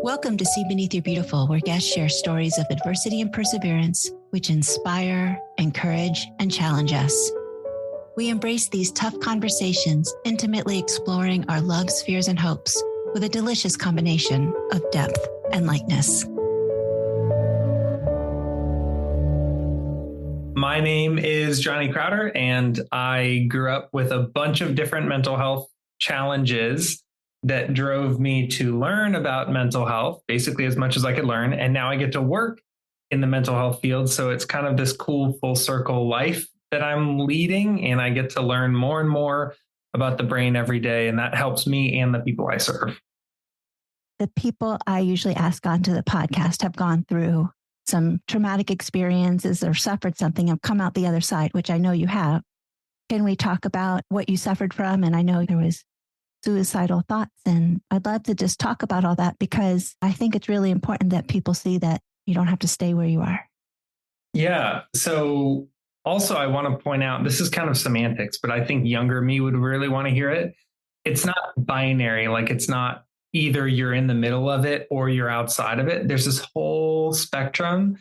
Welcome to See Beneath Your Beautiful, where guests share stories of adversity and perseverance, which inspire, encourage, and challenge us. We embrace these tough conversations, intimately exploring our loves, fears, and hopes with a delicious combination of depth and lightness. My name is Johnny Crowder, and I grew up with a bunch of different mental health challenges that drove me to learn about mental health, basically as much as I could learn. And now I get to work in the mental health field. So it's kind of this cool full circle life that I'm leading, and I get to learn more and more about the brain every day. And that helps me and the people I serve. The people I usually ask onto the podcast have gone through some traumatic experiences or suffered something and come out the other side, which I know you have. Can we talk about what you suffered from? And I know there was suicidal thoughts, and I'd love to just talk about all that because I think it's really important that people see that you don't have to stay where you are. Yeah. So also I want to point out, this is kind of semantics, but I think younger me would really want to hear it. It's not binary. Like it's not either you're in the middle of it or you're outside of it. There's this whole spectrum.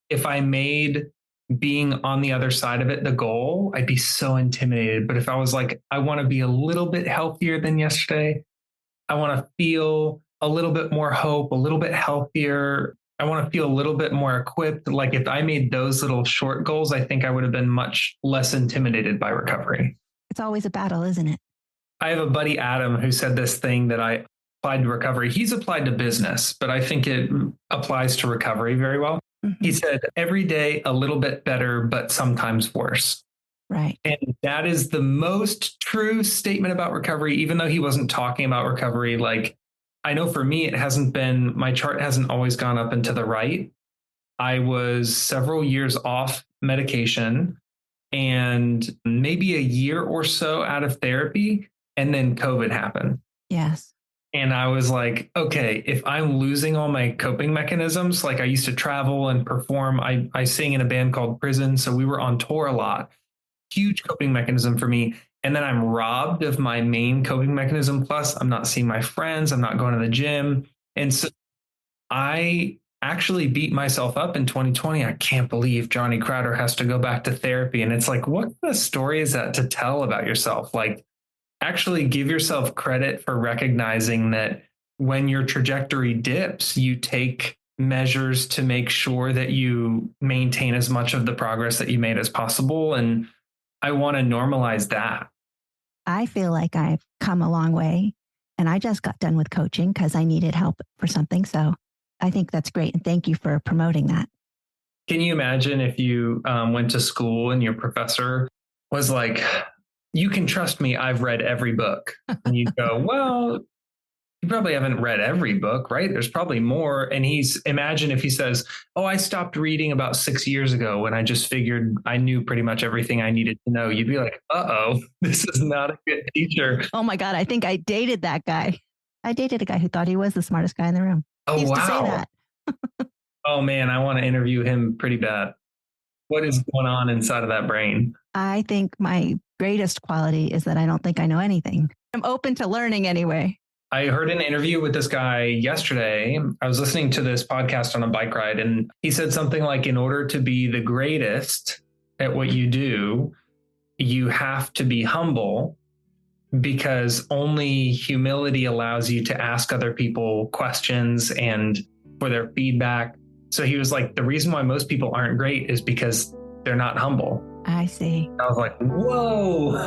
If I made being on the other side of it the goal, I'd be so intimidated. But if I was like, I want to be a little bit healthier than yesterday, I want to feel a little bit more hope, a little bit healthier, I want to feel a little bit more equipped. Like if I made those little short goals, I think I would have been much less intimidated by recovery. It's always a battle, isn't it? I have a buddy, Adam, who said this thing that I applied to recovery. He's applied to business, but I think it applies to recovery very well. He said, every day a little bit better, but sometimes worse. Right. And that is the most true statement about recovery, even though he wasn't talking about recovery. Like, I know for me, it hasn't been, my chart hasn't always gone up and to the right. I was several years off medication and maybe a year or so out of therapy. And then COVID happened. Yes. And I was like, okay, if I'm losing all my coping mechanisms, like I used to travel and perform, I sing in a band called Prison. So we were on tour a lot, huge coping mechanism for me. And then I'm robbed of my main coping mechanism. Plus I'm not seeing my friends. I'm not going to the gym. And so I actually beat myself up in 2020. I can't believe Johnny Crowder has to go back to therapy. And it's like, what kind of story is that to tell about yourself? Like, actually give yourself credit for recognizing that when your trajectory dips, you take measures to make sure that you maintain as much of the progress that you made as possible. And I want to normalize that. I feel like I've come a long way, and I just got done with coaching because I needed help for something. So I think that's great. And thank you for promoting that. Can you imagine if you went to school and your professor was like, you can trust me, I've read every book. And you go, well, you probably haven't read every book, right? There's probably more. And imagine if he says, oh, I stopped reading about 6 years ago when I just figured I knew pretty much everything I needed to know. You'd be like, uh-oh, this is not a good teacher. Oh my God, I think I dated that guy. I dated a guy who thought he was the smartest guy in the room. Oh, he used wow. to say that. Oh man, I want to interview him pretty bad. What is going on inside of that brain? I think my greatest quality is that I don't think I know anything. I'm open to learning anyway. I heard an interview with this guy yesterday. I was listening to this podcast on a bike ride, and he said something like, in order to be the greatest at what you do, you have to be humble, because only humility allows you to ask other people questions and for their feedback. So he was like, the reason why most people aren't great is because they're not humble. I see. I was like, whoa.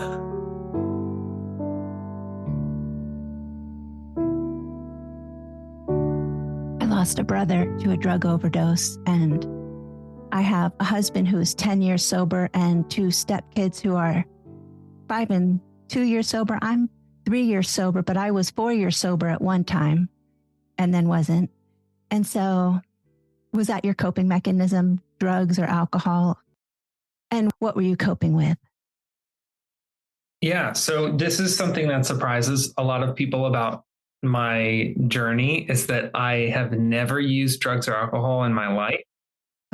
I lost a brother to a drug overdose, and I have a husband who is 10 years sober and 2 stepkids who are 5 and 2 years sober. I'm 3 years sober, but I was 4 years sober at one time and then wasn't. And so was that your coping mechanism, drugs or alcohol? And what were you coping with? Yeah. So this is something that surprises a lot of people about my journey, is that I have never used drugs or alcohol in my life.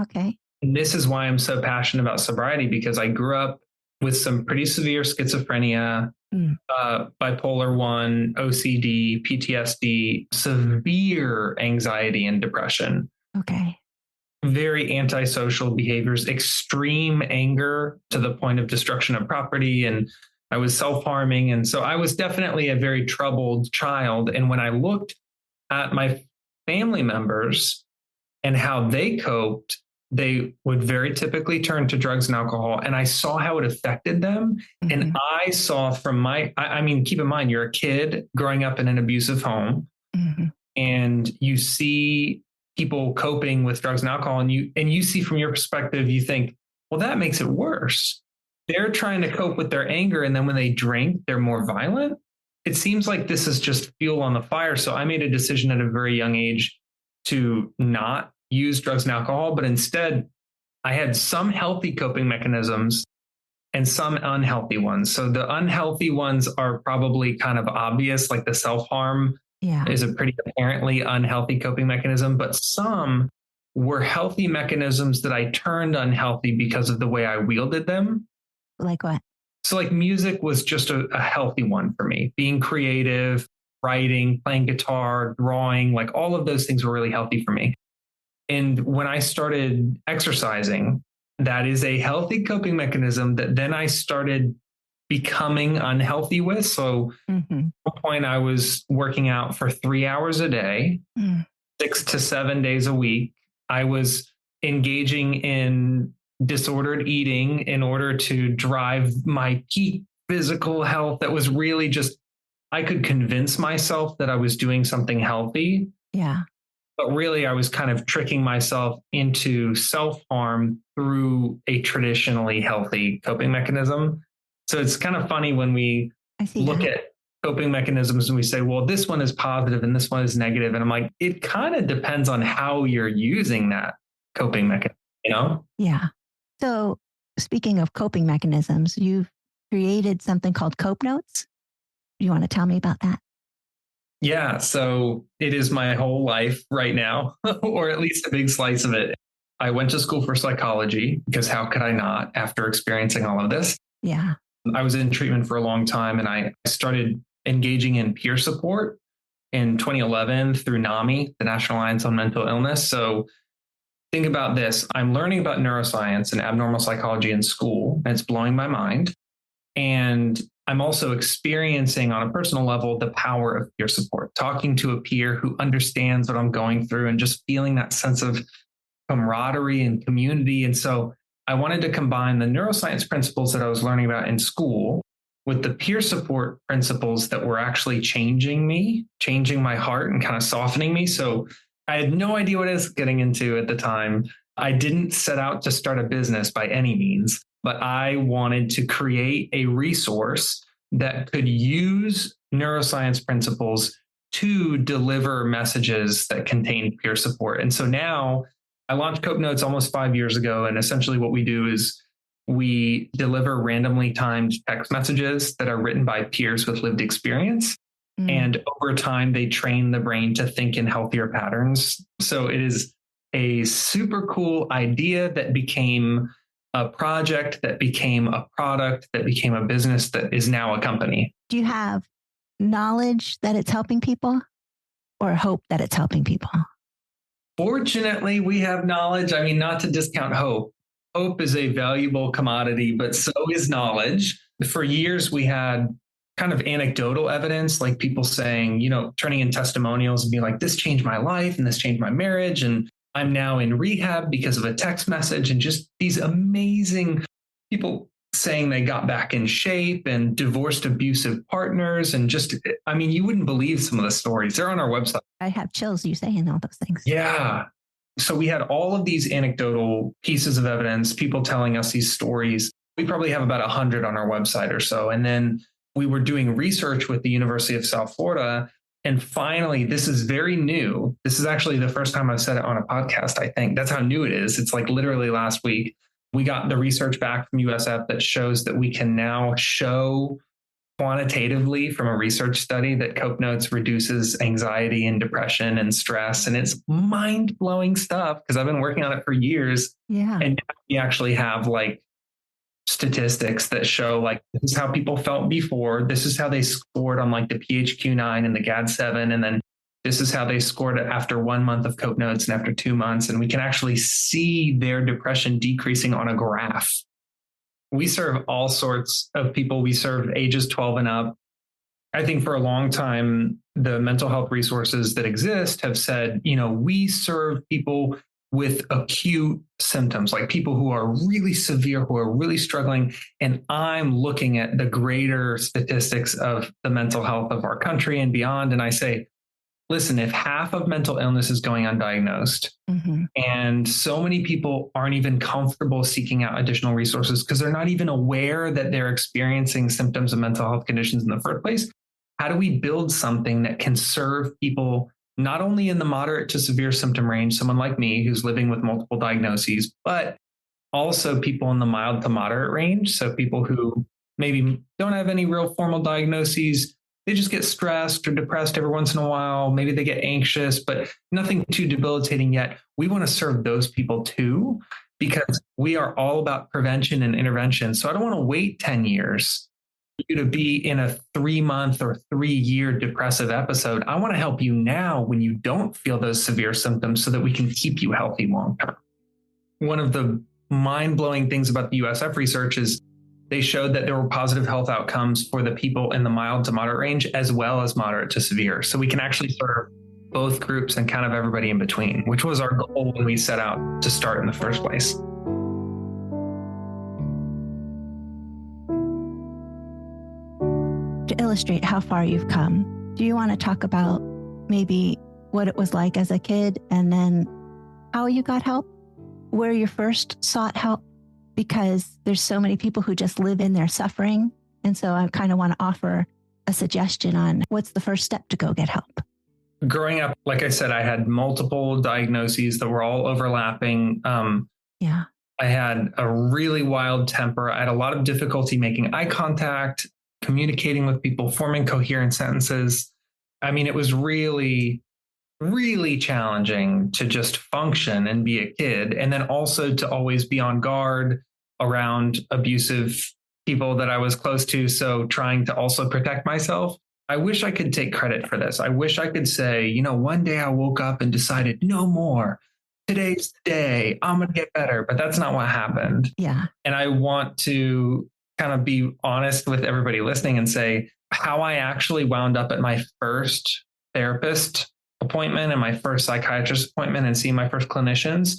Okay. And this is why I'm so passionate about sobriety, because I grew up with some pretty severe schizophrenia Mm. bipolar 1, OCD, PTSD, severe anxiety and depression, Okay. very antisocial behaviors, extreme anger to the point of destruction of property. And I was self harming. And so I was definitely a very troubled child. And when I looked at my family members and how they coped, they would very typically turn to drugs and alcohol. And I saw how it affected them. Mhm. And I saw from I mean, keep in mind, you're a kid growing up in an abusive home, Mhm. and you see people coping with drugs and alcohol, and you see from your perspective, you think, well, that makes it worse. They're trying to cope with their anger, and then when they drink, they're more violent. It seems like this is just fuel on the fire. So I made a decision at a very young age to not use drugs and alcohol, but instead I had some healthy coping mechanisms and some unhealthy ones. So the unhealthy ones are probably kind of obvious, like the self-harm Yeah. is a pretty apparently unhealthy coping mechanism, but some were healthy mechanisms that I turned unhealthy because of the way I wielded them. Like what? So like music was just a healthy one for me. Being creative, writing, playing guitar, drawing, like all of those things were really healthy for me. And when I started exercising, that is a healthy coping mechanism that then I started becoming unhealthy with. So Mhm. at one point I was working out for 3 hours a day, Mm. 6 to 7 days a week. I was engaging in disordered eating in order to drive my peak physical health. That was really just, I could convince myself that I was doing something healthy, Yeah. but really I was kind of tricking myself into self-harm through a traditionally healthy coping mechanism. So it's kind of funny when we I see look that. at coping mechanisms and we say, well, this one is positive and this one is negative. And I'm like, it kind of depends on how you're using that coping mechanism, you know? Yeah. So, speaking of coping mechanisms, you've created something called Cope Notes. You want to tell me about that? Yeah. So it is my whole life right now, or at least a big slice of it. I went to school for psychology because how could I not after experiencing all of this? Yeah. I was in treatment for a long time and I started engaging in peer support in 2011 through NAMI, the National Alliance on Mental Illness. So think about this. I'm learning about neuroscience and abnormal psychology in school, and it's blowing my mind. And I'm also experiencing on a personal level the power of peer support, talking to a peer who understands what I'm going through and just feeling that sense of camaraderie and community. And so I wanted to combine the neuroscience principles that I was learning about in school with the peer support principles that were actually changing me, changing my heart and kind of softening me. So I had no idea what I was getting into at the time. I didn't set out to start a business by any means, but I wanted to create a resource that could use neuroscience principles to deliver messages that contain peer support. And so now I launched Cope Notes almost 5 years ago. And essentially what we do is we deliver randomly timed text messages that are written by peers with lived experience. Mm. And over time, they train the brain to think in healthier patterns. So it is a super cool idea that became a project, that became a product, that became a business, that is now a company. Do you have knowledge that it's helping people or hope that it's helping people? Fortunately, we have knowledge. I mean, not to discount hope. Hope is a valuable commodity, but so is knowledge. For years, we had kind of anecdotal evidence, like people saying, turning in testimonials and being like, this changed my life and this changed my marriage. And I'm now in rehab because of a text message, and just these amazing people saying they got back in shape and divorced abusive partners. And just, I mean, you wouldn't believe some of the stories. They're on our website. I have chills you saying all those things. Yeah. So we had all of these anecdotal pieces of evidence, people telling us these stories. We probably have about 100 on our website or so. And then we were doing research with the University of South Florida. And finally, this is very new. This is actually the first time I've said it on a podcast, I think. That's how new it is. It's like literally last week. We got the research back from USF that shows that we can now show quantitatively from a research study that Cope Notes reduces anxiety and depression and stress. And it's mind-blowing stuff because I've been working on it for years. Yeah. And now we actually have like statistics that show like this is how people felt before, this is how they scored on like the PHQ-9 and the GAD-7, and then this is how they scored it after 1 month of Cope Notes and after 2 months. And we can actually see their depression decreasing on a graph. We serve all sorts of people. We serve ages 12 and up. I think for a long time, the mental health resources that exist have said, we serve people with acute symptoms, like people who are really severe, who are really struggling. And I'm looking at the greater statistics of the mental health of our country and beyond. And I say, listen, if half of mental illness is going undiagnosed, and so many people aren't even comfortable seeking out additional resources because they're not even aware that they're experiencing symptoms of mental health conditions in the first place, how do we build something that can serve people not only in the moderate to severe symptom range, someone like me who's living with multiple diagnoses, but also people in the mild to moderate range? So people who maybe don't have any real formal diagnoses, they just get stressed or depressed every once in a while. Maybe they get anxious, but nothing too debilitating yet. We want to serve those people too, because we are all about prevention and intervention. So I don't want to wait 10 years for you to be in a 3-month or 3-year depressive episode. I want to help you now when you don't feel those severe symptoms so that we can keep you healthy long term. One of the mind-blowing things about the USF research is they showed that there were positive health outcomes for the people in the mild to moderate range as well as moderate to severe. So we can actually serve both groups and kind of everybody in between, which was our goal when we set out to start in the first place. To illustrate how far you've come, do you want to talk about maybe what it was like as a kid and then how you got help, where you first sought help? Because there's so many people who just live in their suffering. And so I kind of want to offer a suggestion on what's the first step to go get help. Growing up, like I said, I had multiple diagnoses that were all overlapping. Yeah. I had a really wild temper. I had a lot of difficulty making eye contact, communicating with people, forming coherent sentences. I mean, it was really, really challenging to just function and be a kid. And then also to always be on guard around abusive people that I was close to. So trying to also protect myself. I wish I could take credit for this. I wish I could say, one day I woke up and decided no more. Today's the day. I'm going to get better. But that's not what happened. Yeah. And I want to kind of be honest with everybody listening and say how I actually wound up at my first therapist appointment and my first psychiatrist appointment and seeing my first clinicians.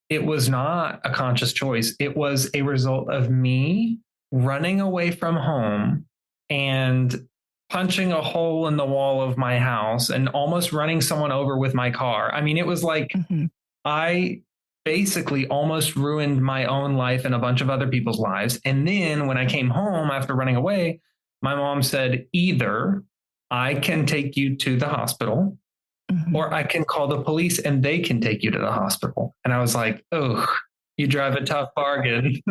It was not a conscious choice. It was a result of me running away from home and punching a hole in the wall of my house and almost running someone over with my car. I mean, it was like I basically almost ruined my own life and a bunch of other people's lives. And then when I came home after running away, my mom said, either I can take you to the hospital or I can call the police and they can take you to the hospital. And I was like, oh, you drive a tough bargain.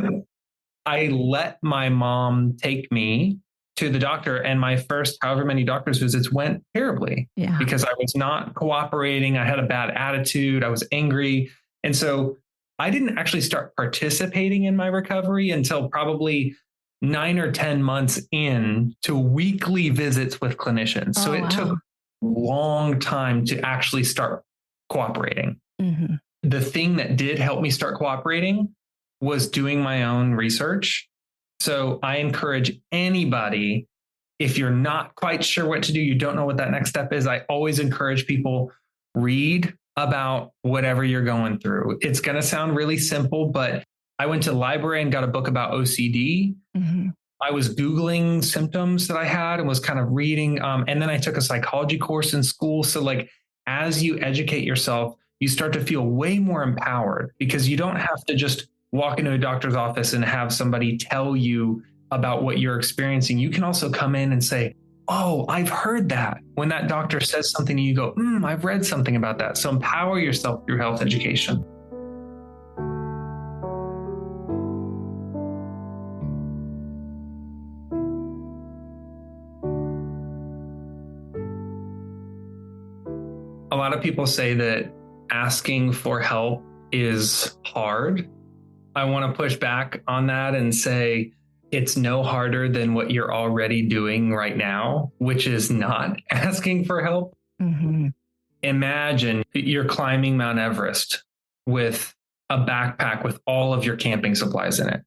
I let my mom take me to the doctor, and my first however many doctor's visits went terribly because I was not cooperating. I had a bad attitude. I was angry. And so I didn't actually start participating in my recovery until probably 9 or 10 months in to weekly visits with clinicians. So it took a long time to actually start cooperating. The thing that did help me start cooperating was doing my own research. So I encourage anybody, if you're not quite sure what to do, you don't know what that next step is, I always encourage people, read about whatever you're going through. It's going to sound really simple, but I went to the library and got a book about OCD. I was Googling symptoms that I had and was kind of reading. And then I took a psychology course in school. So like, as you educate yourself, you start to feel way more empowered because you don't have to just walk into a doctor's office and have somebody tell you about what you're experiencing. You can also come in and say, oh, I've heard that. When that doctor says something to you, go, I've read something about that. So empower yourself through health education. A lot of people say that asking for help is hard. I want to push back on that and say it's no harder than what you're already doing right now, which is not asking for help. Mm-hmm. Imagine you're climbing Mount Everest with a backpack with all of your camping supplies in it,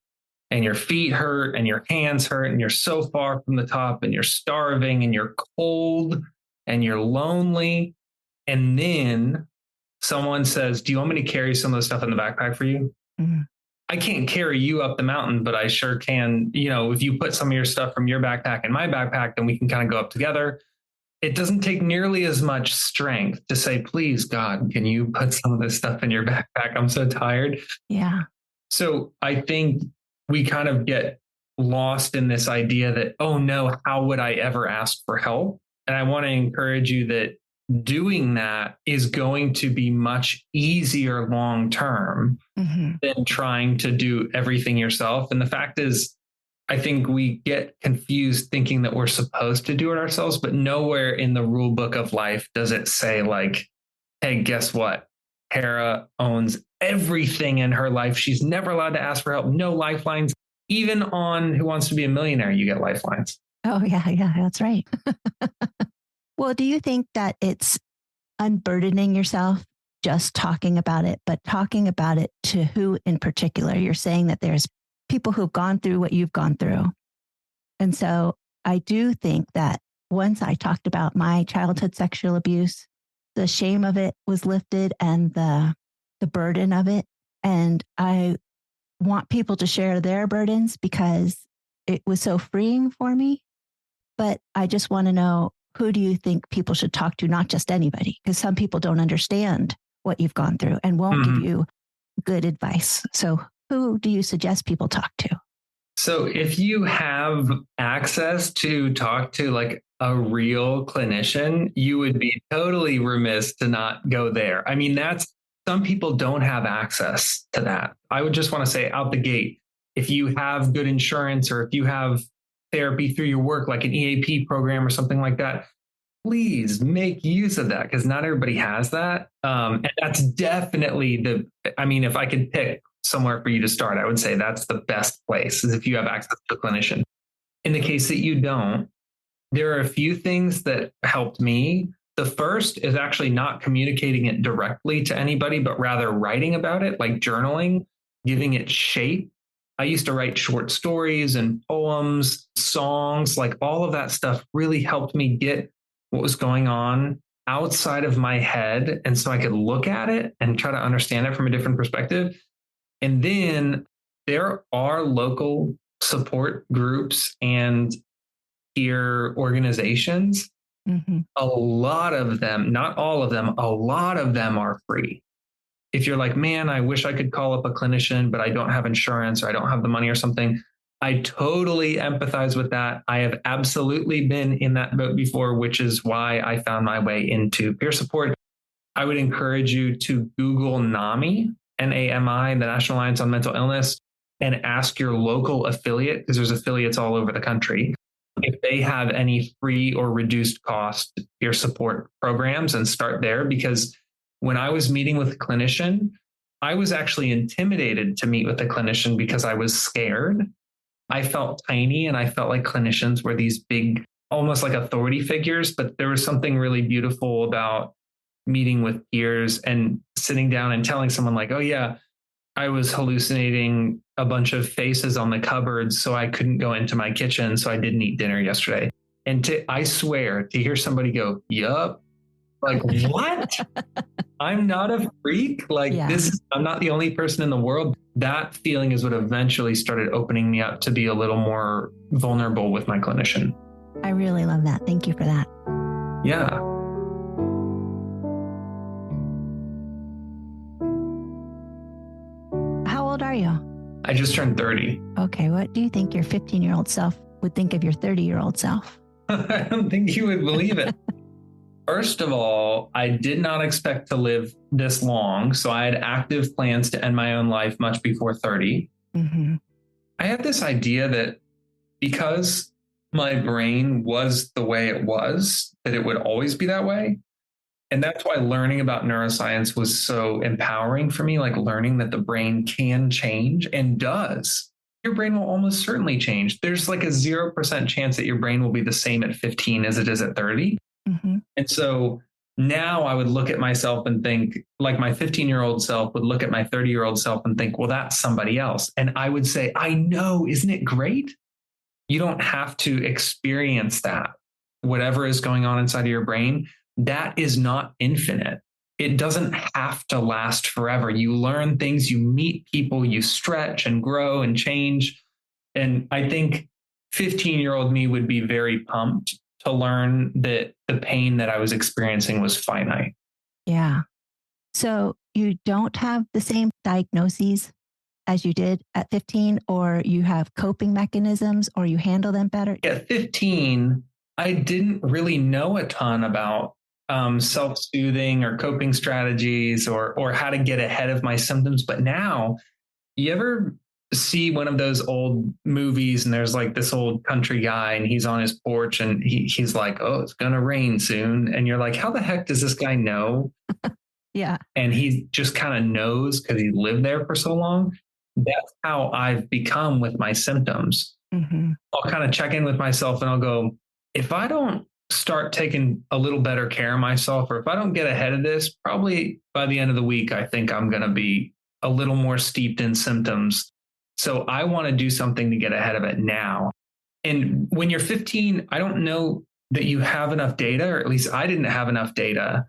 and your feet hurt and your hands hurt, and you're so far from the top, and you're starving and you're cold and you're lonely. And then someone says, "Do you want me to carry some of the stuff in the backpack for you?" Mm-hmm. I can't carry you up the mountain, but I sure can. If you put some of your stuff from your backpack in my backpack, then we can kind of go up together. It doesn't take nearly as much strength to say, "Please, God, can you put some of this stuff in your backpack? I'm so tired." Yeah. So I think we kind of get lost in this idea that, oh no, how would I ever ask for help? And I want to encourage you that doing that is going to be much easier long term than trying to do everything yourself. And the fact is, I think we get confused thinking that we're supposed to do it ourselves, but nowhere in the rule book of life does it say like, hey, guess what? Hera owns everything in her life. She's never allowed to ask for help. No lifelines. Even on Who Wants to Be a Millionaire, you get lifelines. Oh, yeah, that's right. Well, do you think that it's unburdening yourself just talking about it, but talking about it to who in particular? You're saying that there's people who've gone through what you've gone through. And so I do think that once I talked about my childhood sexual abuse, the shame of it was lifted and the burden of it. And I want people to share their burdens because it was so freeing for me. But I just want to know, who do you think people should talk to? Not just anybody, because some people don't understand what you've gone through and won't give you good advice. So who do you suggest people talk to? So if you have access to talk to like a real clinician, you would be totally remiss to not go there. I mean, some people don't have access to that. I would just want to say out the gate, if you have good insurance or if you have therapy through your work, like an EAP program or something like that, please make use of that because not everybody has that. And that's definitely if I could pick somewhere for you to start, I would say that's the best place is if you have access to a clinician. In the case that you don't, there are a few things that helped me. The first is actually not communicating it directly to anybody, but rather writing about it, like journaling, giving it shape. I used to write short stories and poems, songs, like all of that stuff really helped me get what was going on outside of my head. And so I could look at it and try to understand it from a different perspective. And then there are local support groups and peer organizations. A lot of them, not all of them, a lot of them are free. If you're like, man, I wish I could call up a clinician, but I don't have insurance or I don't have the money or something, I totally empathize with that. I have absolutely been in that boat before, which is why I found my way into peer support. I would encourage you to Google NAMI, NAMI, the National Alliance on Mental Illness, and ask your local affiliate, because there's affiliates all over the country, if they have any free or reduced cost peer support programs, and start there. Because when I was meeting with a clinician, I was actually intimidated to meet with a clinician because I was scared. I felt tiny and I felt like clinicians were these big, almost like authority figures, but there was something really beautiful about meeting with peers and sitting down and telling someone like, oh yeah, I was hallucinating a bunch of faces on the cupboards, so I couldn't go into my kitchen, so I didn't eat dinner yesterday. And I swear to hear somebody go, yup, like, what? I'm not a freak. Like I'm not the only person in the world. That feeling is what eventually started opening me up to be a little more vulnerable with my clinician. I really love that. Thank you for that. Yeah. How old are you? I just turned 30. Okay. What do you think your 15-year-old self would think of your 30-year-old self? I don't think you would believe it. First of all, I did not expect to live this long. So I had active plans to end my own life much before 30. I had this idea that because my brain was the way it was, that it would always be that way. And that's why learning about neuroscience was so empowering for me, like learning that the brain can change and does. Your brain will almost certainly change. There's like a 0% chance that your brain will be the same at 15 as it is at 30. Mm-hmm. And so now I would look at myself and think, like my 15-year-old self would look at my 30-year-old self and think, well, that's somebody else. And I would say, I know, isn't it great? You don't have to experience that. Whatever is going on inside of your brain, that is not infinite. It doesn't have to last forever. You learn things, you meet people, you stretch and grow and change. And I think 15-year-old me would be very pumped to learn that the pain that I was experiencing was finite. Yeah. So you don't have the same diagnoses as you did at 15, or you have coping mechanisms, or you handle them better? At 15, I didn't really know a ton about self-soothing or coping strategies or how to get ahead of my symptoms. But now, you ever see one of those old movies and there's like this old country guy and he's on his porch and he's like, oh, it's going to rain soon. And you're like, how the heck does this guy know? Yeah. And he just kind of knows because he lived there for so long. That's how I've become with my symptoms. Mm-hmm. I'll kind of check in with myself and I'll go, if I don't start taking a little better care of myself, or if I don't get ahead of this, probably by the end of the week, I think I'm going to be a little more steeped in symptoms. So I want to do something to get ahead of it now. And when you're 15, I don't know that you have enough data, or at least I didn't have enough data.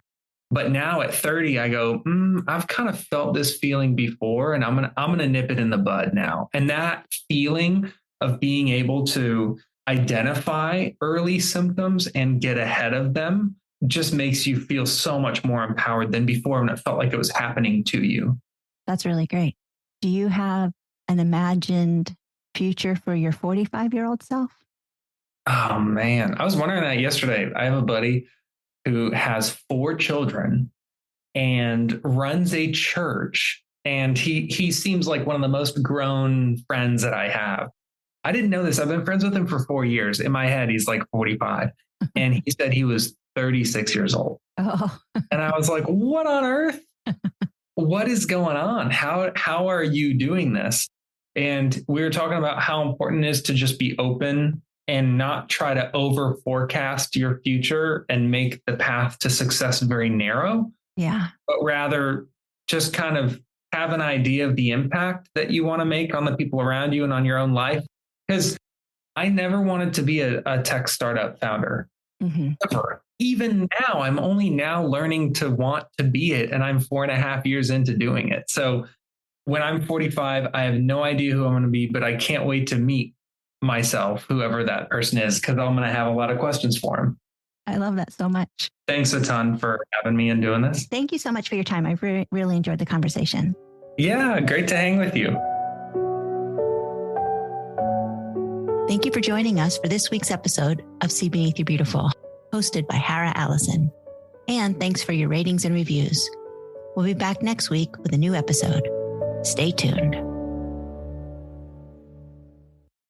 But now at 30, I go, I've kind of felt this feeling before, and I'm gonna nip it in the bud now. And that feeling of being able to identify early symptoms and get ahead of them just makes you feel so much more empowered than before when it felt like it was happening to you. That's really great. Do you have an imagined future for your 45-year-old self? Oh man, I was wondering that yesterday. I have a buddy who has 4 children and runs a church. And he seems like one of the most grown friends that I have. I didn't know this. I've been friends with him for 4 years. In my head, he's like 45. And he said he was 36 years old. Oh. And I was like, what on earth? What is going on? How are you doing this? And we were talking about how important it is to just be open and not try to over forecast your future and make the path to success very narrow. Yeah. But rather just kind of have an idea of the impact that you want to make on the people around you and on your own life. Because I never wanted to be a tech startup founder. Mm-hmm. Ever. Even now, I'm only now learning to want to be it. And I'm 4.5 years into doing it. So when I'm 45, I have no idea who I'm going to be, but I can't wait to meet myself, whoever that person is, because I'm going to have a lot of questions for him. I love that so much. Thanks a ton for having me and doing this. Thank you so much for your time. I really enjoyed the conversation. Yeah, great to hang with you. Thank you for joining us for this week's episode of See Beneath Your Beautiful, hosted by Hara Allison. And thanks for your ratings and reviews. We'll be back next week with a new episode. Stay tuned.